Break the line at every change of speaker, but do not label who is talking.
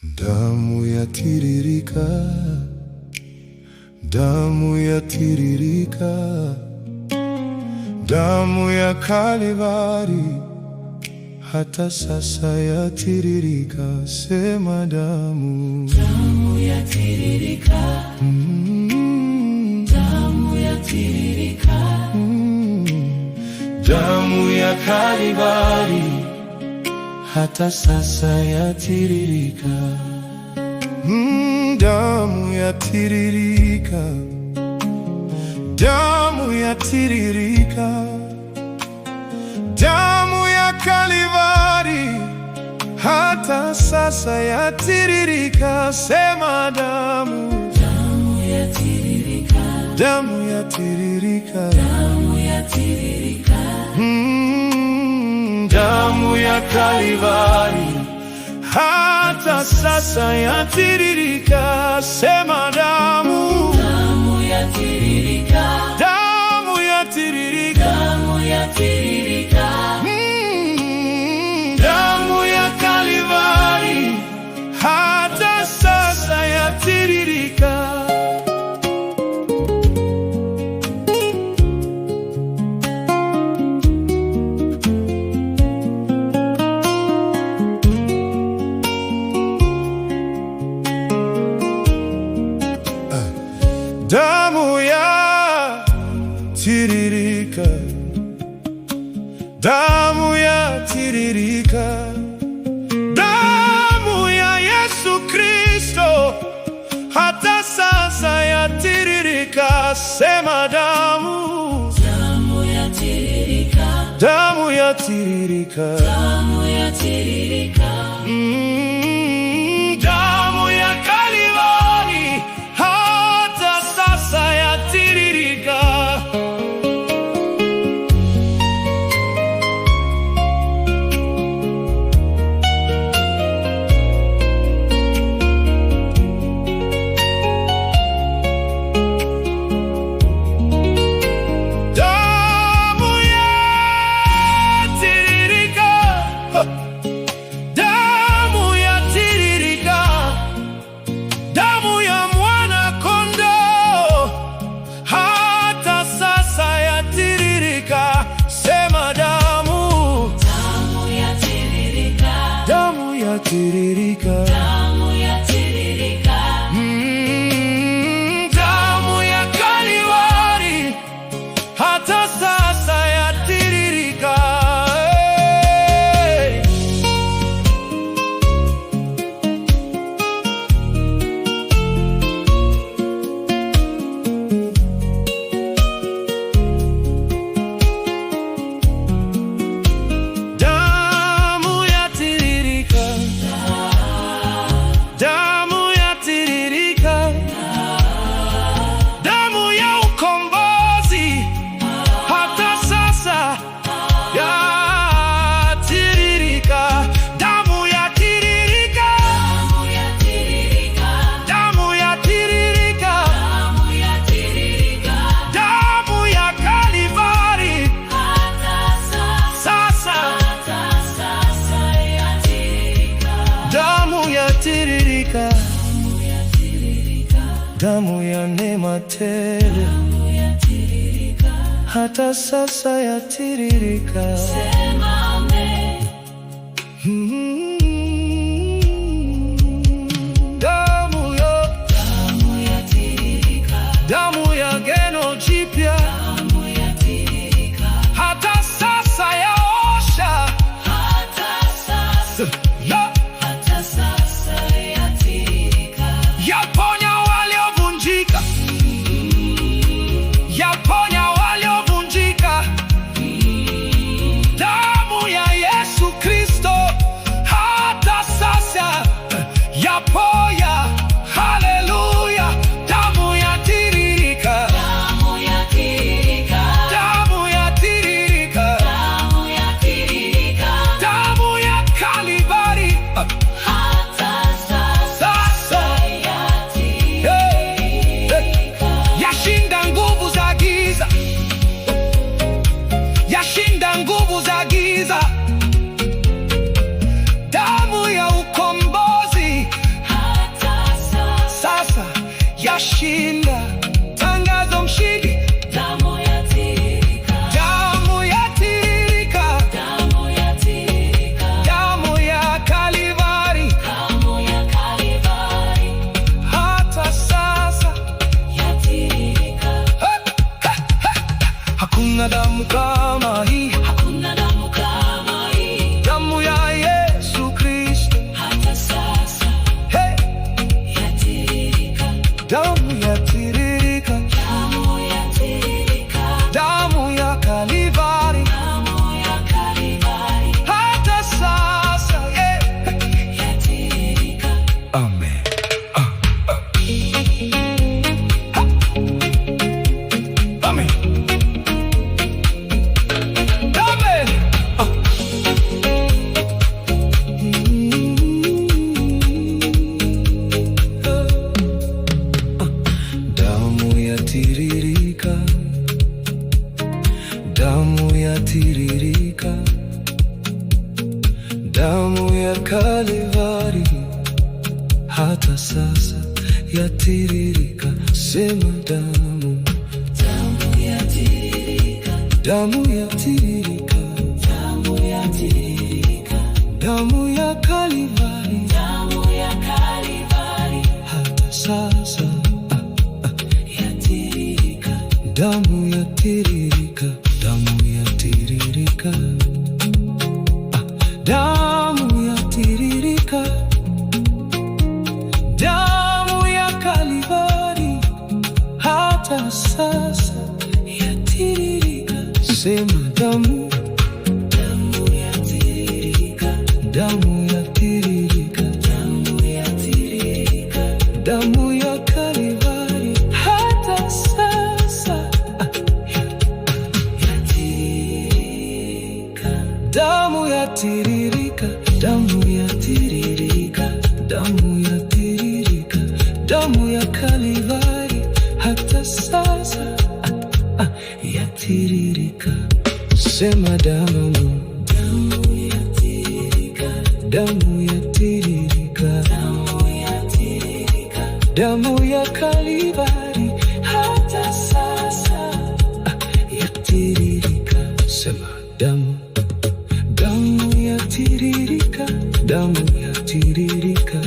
Damu yatiririka, damu yatiririka, damu ya Kalvari, hata sasa yatiririka. Sema damu,
damu yatiririka, damu yatiririka,
damu ya Kalvari, hata sasa yatiririka. Damu yatiririka, damu yatiririka, damu ya Kalvari, hata sasa yatiririka. Sema damu,
damu yatiririka,
damu yatiririka,
damu yatiririka,
damu ya Kalvari, hata sasa yatiririka. Sema damu,
damu yatiririka,
damu yatiririka,
damu yatiririka,
damu ya Kalvari, hata sasa yatiririka. Damu ya tiririka, damu ya tiririka, damu ya Yesu Kristo, hata sasa yatiririka. Sema damu,
damu yatiririka,
damu yatiririka,
damu yatiririka,
damu ya Kalvari, hata sasa yatiririka. Damu yatiririka, damu yatiririka, damu ya mwana kondoo, hata sasa yatiririka. Sema damu,
damu yatiririka,
damu yatiririka,
damu yatiririka,
damu ya Kalvari, hata sasa yatiririka. Damu yatiririka, damu yatiririka, damu ya ukombozi, hata sasa yatiririka. Damu yatiririka,
damu yatiririka,
damu yatiririka,
damu yatiririka,
damu ya Kalvari,
hata
sasa
sasa yatirika,
damu yatiririka,
damu yatiririka,
damu ya neema tele,
damu yatiririka,
hata sasa yatiririka.
sema amen.
Damu ya,
Damu yatiririka,
damu ya Agano Jipya,
damu yatiririka,
hata sasa yaosha,
hata sasa, hata sasa yatirika,
yaponya waliovunjika, yaponya waliovunjika. Damu ya Yesu Kristo, damu yatiririka,
damu yatiririka,
damu ya Kalvari,
damu ya Kalvari,
hata sasa
yatiririka.
Amen. Amen. Amen. Damu yatiririka, damu yatiririka, damu ya Kalvari, hata sasa yatiririka. Sema damu,
Damu yatiririka,
damu yatiririka,
damu yatiririka,
damu ya Kalvari,
damu ya Kalvari,
hata sasa
yatiririka.
damu yatiririka, damu yatiririka, damu yatiririka, damu ya Kalvari, hata sasa
Yatiririka,
sema damu,
damu yatiririka,
damu yatiririka,
damu yatiririka,
damu ya Kalvari, hata sasa
yatiririka,
damu yatiririka, damu yatiririka, damu yatiririka, damu ya Kalvari, hata sasa yatiririka. Sema damu,
damu yatiririka,
damu yatiririka,
damu yatiririka,
damu ya Kalvari, hata sasa yatiririka. Sema damu, damu yatiririka, damu yatiririka,